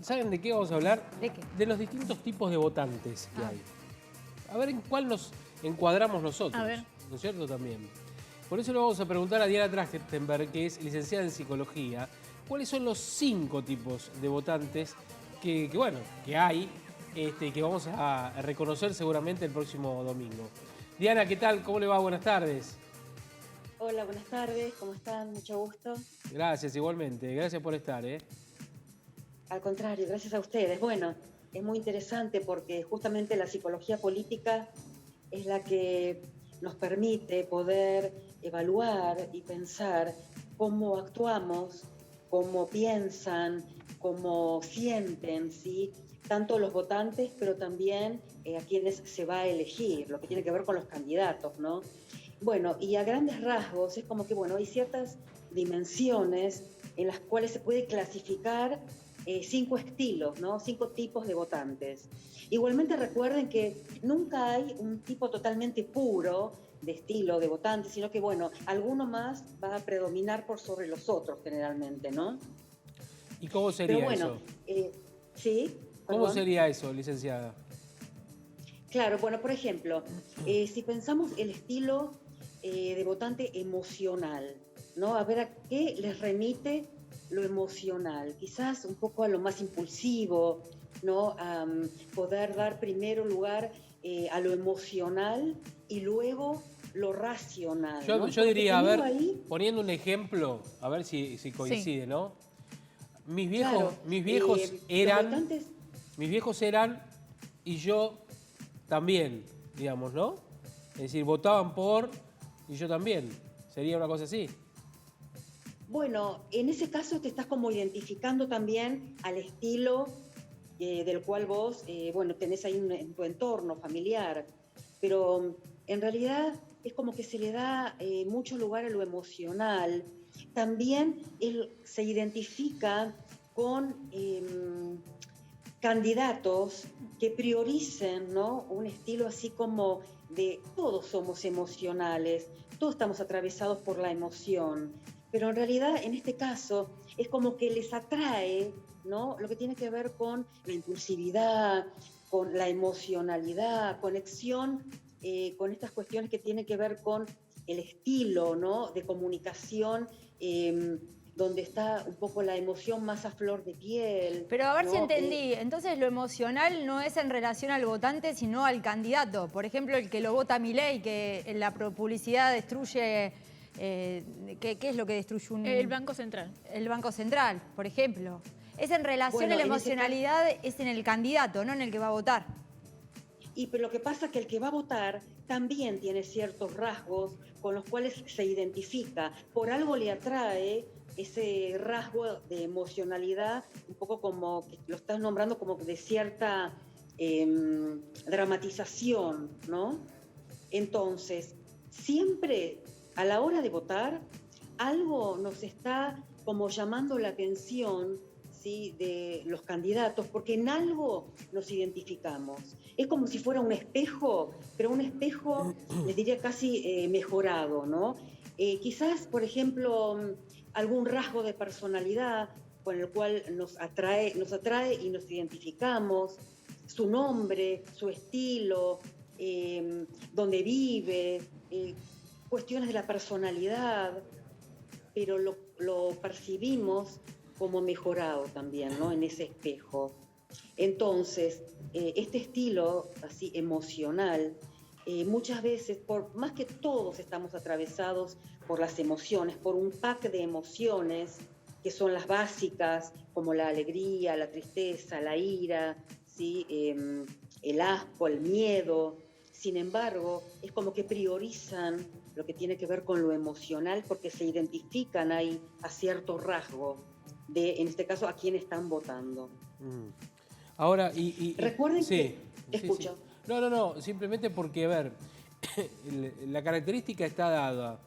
¿saben de qué vamos a hablar? ¿De qué? De los distintos tipos de votantes que hay. A ver en cuál nos encuadramos nosotros. A ver. ¿No es cierto? También. Por eso le vamos a preguntar a Diana Trachtenberg, que es licenciada en Psicología, cuáles son los 5 tipos de votantes que hay, que vamos a reconocer seguramente el próximo domingo. Diana, ¿qué tal? ¿Cómo le va? Buenas tardes. Hola, buenas tardes, ¿cómo están? Mucho gusto. Gracias, igualmente. Gracias por estar, ¿eh? Al contrario, gracias a ustedes. Bueno, es muy interesante porque justamente la psicología política es la que nos permite poder evaluar y pensar cómo actuamos, cómo piensan, cómo sienten, ¿sí? Tanto los votantes, pero también a quienes se va a elegir, lo que tiene que ver con los candidatos, ¿no? Bueno, y a grandes rasgos es como que, bueno, hay ciertas dimensiones en las cuales se puede clasificar 5 estilos, ¿no? 5 tipos de votantes. Igualmente recuerden que nunca hay un tipo totalmente puro de estilo de votante, sino que, bueno, alguno más va a predominar por sobre los otros generalmente, ¿no? ¿Y cómo sería Pero bueno, eso? ¿sí? ¿Cómo Perdón. sería eso, licenciada? Claro, bueno, por ejemplo, si pensamos el estilo de votante emocional, ¿no? A ver a qué les remite lo emocional, quizás un poco a lo más impulsivo, ¿no? A poder dar primero lugar a lo emocional y luego lo racional, ¿no? Yo diría, a ver, Ahí, poniendo un ejemplo, a ver si coincide, Sí. ¿no? Mis claro, viejos los eran, votantes, y yo también, digamos, ¿no? Es decir, votaban por y yo también. ¿Sería una cosa así? bueno, en ese caso te estás como identificando también al estilo del cual vos, bueno, tenés ahí en tu entorno familiar, pero en realidad es como que se le da mucho lugar a lo emocional. También él se identifica con candidatos que prioricen, ¿no? Un estilo así como de todos somos emocionales, todos estamos atravesados por la emoción, pero en realidad en este caso es como que les atrae, ¿no? Lo que tiene que ver con la impulsividad, con la emocionalidad, conexión con estas cuestiones que tienen que ver con el estilo, ¿no? De comunicación, donde está un poco la emoción más a flor de piel. Pero a ver ¿no? si entendí. Entonces lo emocional no es en relación al votante, sino al candidato. Por ejemplo, el que lo vota a Milei, que la publicidad destruye... ¿qué es lo que destruye un...? El Banco Central. El Banco Central, por ejemplo. Es en relación Bueno, a la en ese emocionalidad, es en el candidato, no en el que va a votar. Pero lo que pasa es que el que va a votar también tiene ciertos rasgos con los cuales se identifica. Por algo le atrae ese rasgo de emocionalidad, un poco como que lo estás nombrando como de cierta dramatización, ¿no? Entonces, siempre a la hora de votar, algo nos está como llamando la atención, ¿sí? De los candidatos, porque en algo nos identificamos. Es como si fuera un espejo, pero un espejo, les diría casi mejorado, ¿no? Quizás, por ejemplo, algún rasgo de personalidad con el cual nos atrae y nos identificamos, su nombre, su estilo, dónde vive, cuestiones de la personalidad, pero lo percibimos como mejorado también, ¿no? En ese espejo. Entonces, este estilo así emocional, muchas veces, por más que todos estamos atravesados por las emociones, por un pack de emociones que son las básicas, como la alegría, la tristeza, la ira, ¿sí? El asco, el miedo. Sin embargo, es como que priorizan lo que tiene que ver con lo emocional porque se identifican ahí a cierto rasgo de, en este caso, a quién están votando. Ahora, Recuerden sí, que... Escucho. Sí. No, simplemente porque, a ver, la característica está dada,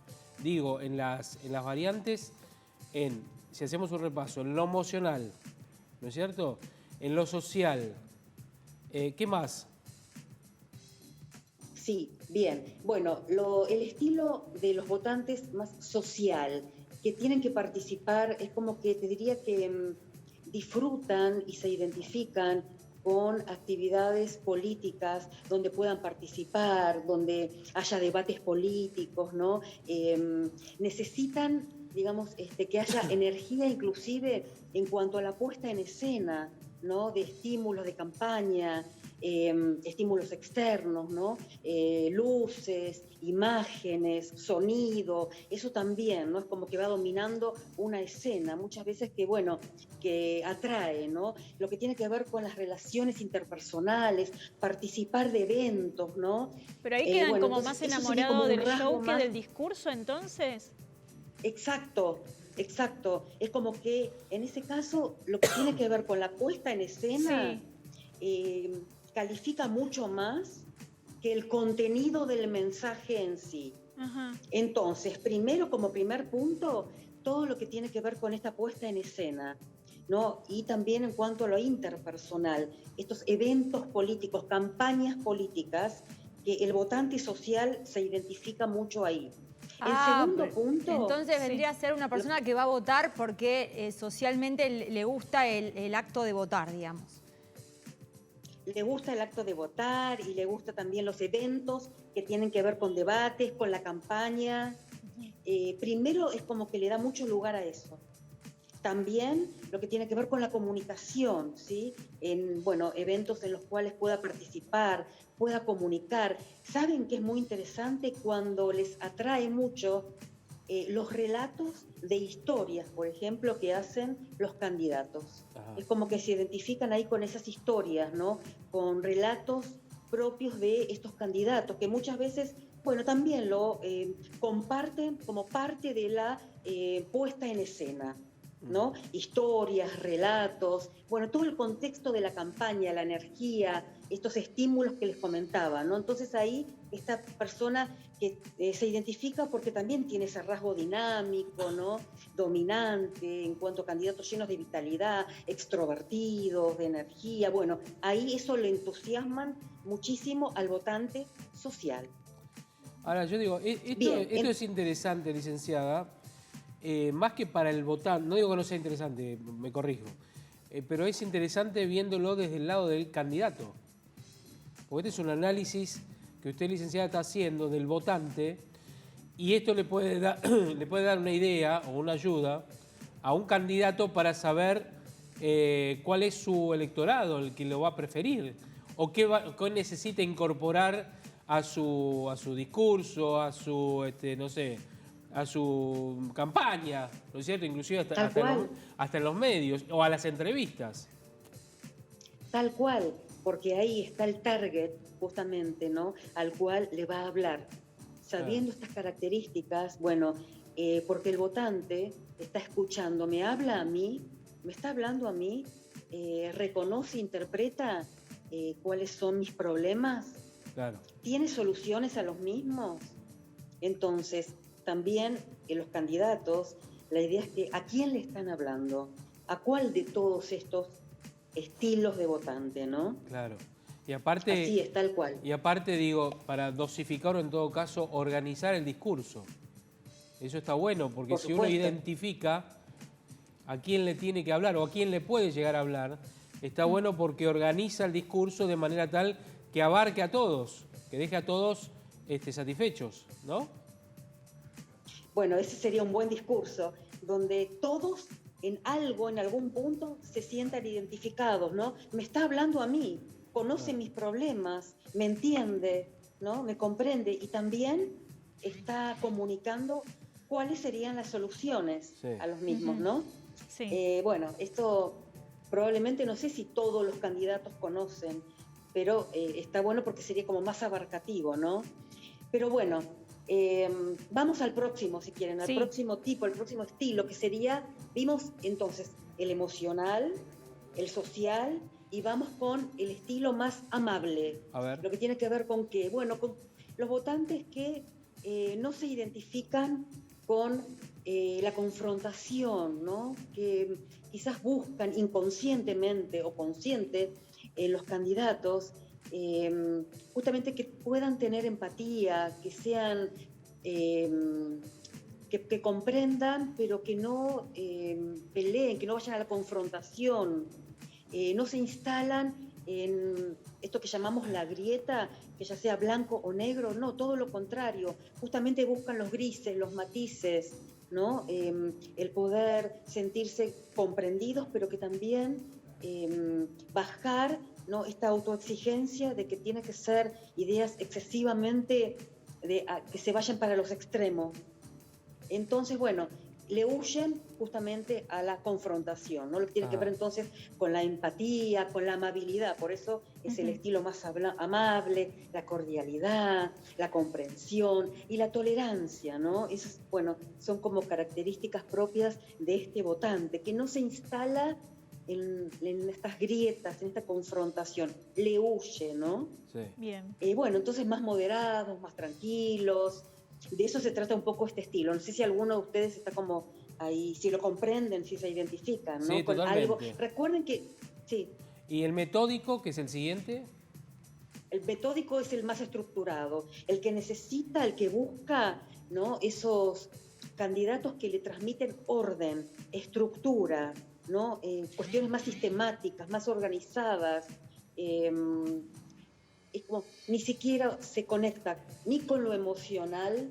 digo, en las variantes, si hacemos un repaso, en lo emocional, ¿no es cierto? En lo social, ¿qué más? Sí, bien. Bueno, el estilo de los votantes más social, que tienen que participar, es como que te diría que disfrutan y se identifican con actividades políticas donde puedan participar, donde haya debates políticos, ¿no? Necesitan, digamos, que haya energía inclusive en cuanto a la puesta en escena, ¿no? De estímulos de campaña, estímulos externos, ¿no? Luces, imágenes, sonido, eso también, ¿no? Es como que va dominando una escena, muchas veces que, bueno, que atrae, ¿no? Lo que tiene que ver con las relaciones interpersonales, participar de eventos, ¿no? Pero ahí quedan Bueno, como entonces, más eso sería como enamorados un del show rasgo que más. del discurso, entonces. Exacto, exacto. Es como que en ese caso lo que tiene que ver con la puesta en escena califica mucho más que el contenido del mensaje en sí. Ajá. Entonces, primero, como primer punto, todo lo que tiene que ver con esta puesta en escena, ¿no? Y también en cuanto a lo interpersonal, estos eventos políticos, campañas políticas, que el votante social se identifica mucho ahí. El segundo punto... Entonces vendría a ser una persona que va a votar porque socialmente le gusta el acto de votar, digamos. Le gusta el acto de votar y le gusta también los eventos que tienen que ver con debates, con la campaña. Primero es como que le da mucho lugar a eso. También lo que tiene que ver con la comunicación, ¿sí? En, bueno, eventos en los cuales pueda participar, pueda comunicar. Saben que es muy interesante cuando les atrae mucho los relatos de historias, por ejemplo, que hacen los candidatos. Ajá. Es como que se identifican ahí con esas historias, ¿no? Con relatos propios de estos candidatos, que muchas veces, bueno, también lo comparten como parte de la puesta en escena, ¿no? Historias, relatos, bueno, todo el contexto de la campaña, la energía, estos estímulos que les comentaba, ¿no? Entonces ahí esta persona que se identifica porque también tiene ese rasgo dinámico, ¿no? Dominante, en cuanto a candidatos llenos de vitalidad, extrovertidos, de energía, bueno, ahí eso le entusiasman muchísimo al votante social. Ahora, yo digo, esto es interesante, licenciada, más que para el votante, no digo que no sea interesante, me corrijo, pero es interesante viéndolo desde el lado del candidato. Porque este es un análisis que usted, licenciada, está haciendo del votante y esto le puede dar una idea o una ayuda a un candidato para saber cuál es su electorado, el que lo va a preferir, o qué necesita incorporar a su discurso, a su, no sé, a su campaña, ¿no es cierto? Inclusive hasta en los medios o a las entrevistas. Tal cual, porque ahí está el target justamente, ¿no? Al cual le va a hablar. Sabiendo estas características, bueno, porque el votante está escuchando, me habla a mí, me está hablando a mí, reconoce, interpreta cuáles son mis problemas, claro. ¿Tiene soluciones a los mismos? Entonces, también en los candidatos, la idea es que ¿a quién le están hablando? ¿A cuál de todos estos estilos de votante, no? Claro. Y aparte, así es, tal cual. Y aparte, digo, para dosificar o en todo caso, organizar el discurso. Eso está bueno, porque si uno identifica a quién le tiene que hablar o a quién le puede llegar a hablar, está bueno porque organiza el discurso de manera tal que abarque a todos, que deje a todos satisfechos, ¿no? Bueno, ese sería un buen discurso, donde todos en algo, en algún punto, se sientan identificados, ¿no? Me está hablando a mí, conoce mis problemas, me entiende, ¿no? Me comprende y también está comunicando cuáles serían las soluciones a los mismos, ¿no? Sí. Bueno, esto probablemente no sé si todos los candidatos conocen, pero está bueno porque sería como más abarcativo, ¿no? Pero bueno, vamos al próximo, si quieren, al próximo tipo, al próximo estilo, que sería, vimos entonces el emocional, el social, y vamos con el estilo más amable. A ver. Lo que tiene que ver con que, bueno, con los votantes que no se identifican con la confrontación, ¿no? Que quizás buscan inconscientemente o consciente en los candidatos, justamente que puedan tener empatía, que sean que comprendan, pero que no peleen, que no vayan a la confrontación, no se instalan en esto que llamamos la grieta, que ya sea blanco o negro, no, todo lo contrario, justamente buscan los grises, los matices, ¿no? El poder sentirse comprendidos, pero que también bajar, ¿no?, esta autoexigencia de que tiene que ser ideas excesivamente que se vayan para los extremos. Entonces, bueno, le huyen justamente a la confrontación, ¿no? Lo que tiene que ver entonces con la empatía, con la amabilidad, por eso es el estilo más amable, la cordialidad, la comprensión y la tolerancia, ¿no? Esas, bueno, son como características propias de este votante, que no se instala en estas grietas, en esta confrontación, le huye, ¿no? Sí. Bien. Bueno, entonces más moderados, más tranquilos. De eso se trata un poco este estilo. No sé si alguno de ustedes está como ahí, si lo comprenden, si se identifican, ¿no? Sí, Con totalmente. algo. Recuerden que, sí, ¿Y el metódico, que es el siguiente? el metódico es el más estructurado, el que necesita, el que busca, ¿no?, esos candidatos que le transmiten orden, estructura, ¿no? Cuestiones más sistemáticas, más organizadas. Es como, ni siquiera se conecta ni con lo emocional,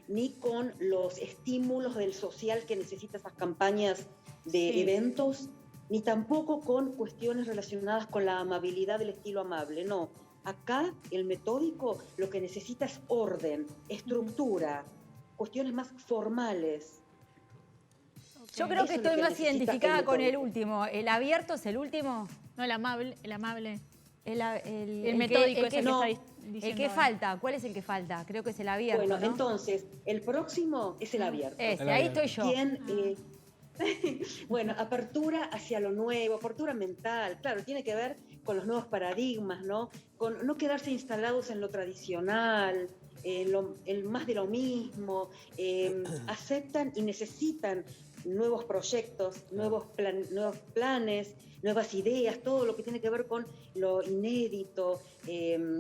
ni con los estímulos del social que necesita esas campañas de eventos, ni tampoco con cuestiones relacionadas con la amabilidad del estilo amable. No, acá el metódico lo que necesita es orden, estructura, cuestiones más formales. Yo creo Eso que es lo estoy que más necesita identificada el con el metódico. último. ¿El abierto es el último? No, el amable. El metódico que, es el que no, está diciendo. el que falta. ¿Cuál es el que falta? Creo que es el abierto, Bueno, ¿no? entonces, el próximo es el abierto. Ese, ahí estoy yo. Quien, bueno, apertura hacia lo nuevo, apertura mental, claro, tiene que ver con los nuevos paradigmas, ¿no? Con no quedarse instalados en lo tradicional, el más de lo mismo, aceptan y necesitan nuevos proyectos, nuevos planes, nuevas ideas, todo lo que tiene que ver con lo inédito,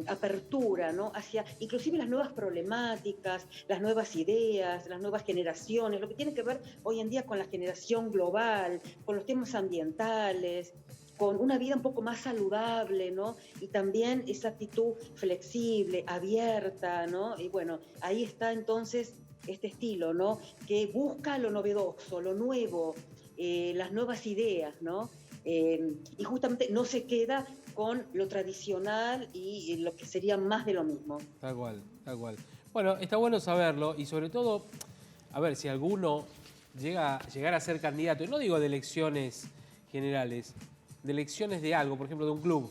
apertura, ¿no? Hacia inclusive las nuevas problemáticas, las nuevas ideas, las nuevas generaciones, lo que tiene que ver hoy en día con la generación global, con los temas ambientales, con una vida un poco más saludable, ¿no? Y también esa actitud flexible, abierta, ¿no? Y bueno, ahí está entonces este estilo, ¿no?, que busca lo novedoso, lo nuevo, las nuevas ideas, ¿no? Y justamente no se queda con lo tradicional y lo que sería más de lo mismo. Tal cual, tal cual. Bueno, está bueno saberlo y sobre todo, a ver, si alguno llegar a ser candidato, y no digo de elecciones generales, de elecciones de algo, por ejemplo, de un club,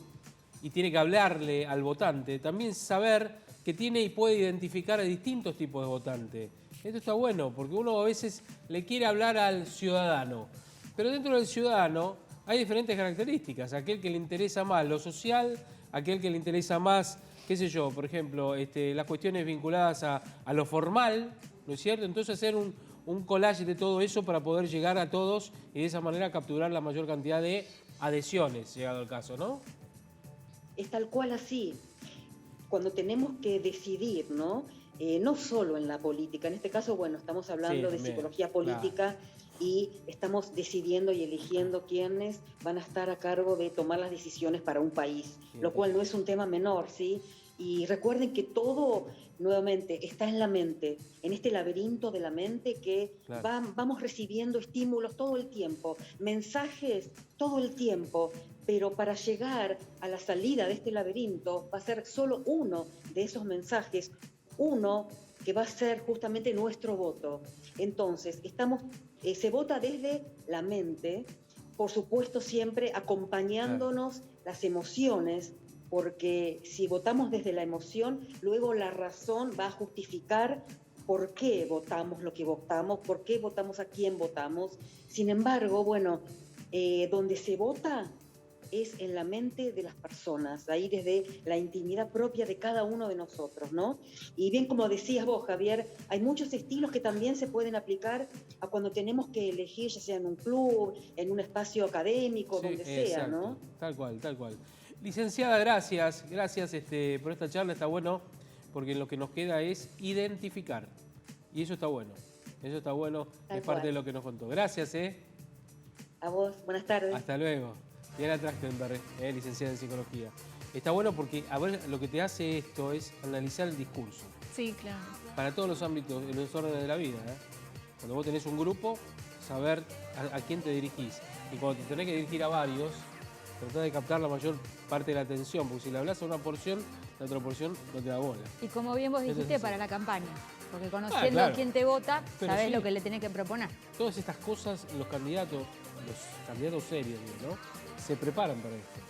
y tiene que hablarle al votante, también saber que tiene y puede identificar a distintos tipos de votantes. Esto está bueno, porque uno a veces le quiere hablar al ciudadano, pero dentro del ciudadano hay diferentes características. Aquel que le interesa más lo social, aquel que le interesa más, qué sé yo, por ejemplo, las cuestiones vinculadas a lo formal, ¿no es cierto? Entonces hacer un collage de todo eso para poder llegar a todos y de esa manera capturar la mayor cantidad de adhesiones, llegado el caso, ¿no? Es tal cual así. Cuando tenemos que decidir, ¿no? No solo en la política, en este caso, bueno, estamos hablando de psicología política, claro, y estamos decidiendo y eligiendo quiénes van a estar a cargo de tomar las decisiones para un país, lo cual no es un tema menor, ¿sí? Y recuerden que todo, nuevamente, está en la mente, en este laberinto de la mente que vamos recibiendo estímulos todo el tiempo, mensajes todo el tiempo, pero para llegar a la salida de este laberinto va a ser solo uno de esos mensajes, uno que va a ser justamente nuestro voto. Entonces, se vota desde la mente, por supuesto siempre acompañándonos las emociones, porque si votamos desde la emoción, luego la razón va a justificar por qué votamos lo que votamos, por qué votamos a quién votamos. Sin embargo, bueno, donde se vota es en la mente de las personas, ahí desde la intimidad propia de cada uno de nosotros, ¿no? Y bien, como decías vos, Javier, hay muchos estilos que también se pueden aplicar a cuando tenemos que elegir, ya sea en un club, en un espacio académico, donde sea, ¿no? Tal cual, tal cual. Licenciada, gracias por esta charla, está bueno, porque lo que nos queda es identificar, y eso está bueno. Eso está bueno, Tal es parte cual. de lo que nos contó. Gracias, A vos, buenas tardes. Hasta luego. Diana Trachtenberg, licenciada en psicología. Está bueno porque, a ver, lo que te hace esto es analizar el discurso. Sí, claro. Para todos los ámbitos, en los órdenes de la vida. Cuando vos tenés un grupo, saber a quién te dirigís. Y cuando te tenés que dirigir a varios, tratar de captar la mayor parte de la atención, porque si le hablas a una porción, la otra porción no te da bola. Y como bien vos Eso es dijiste, así. para la campaña. Porque conociendo claro. a quién te vota, Pero sabés sí. lo que le tenés que proponer. Todas estas cosas, los candidatos serios, digo, ¿no? Se preparan para esto.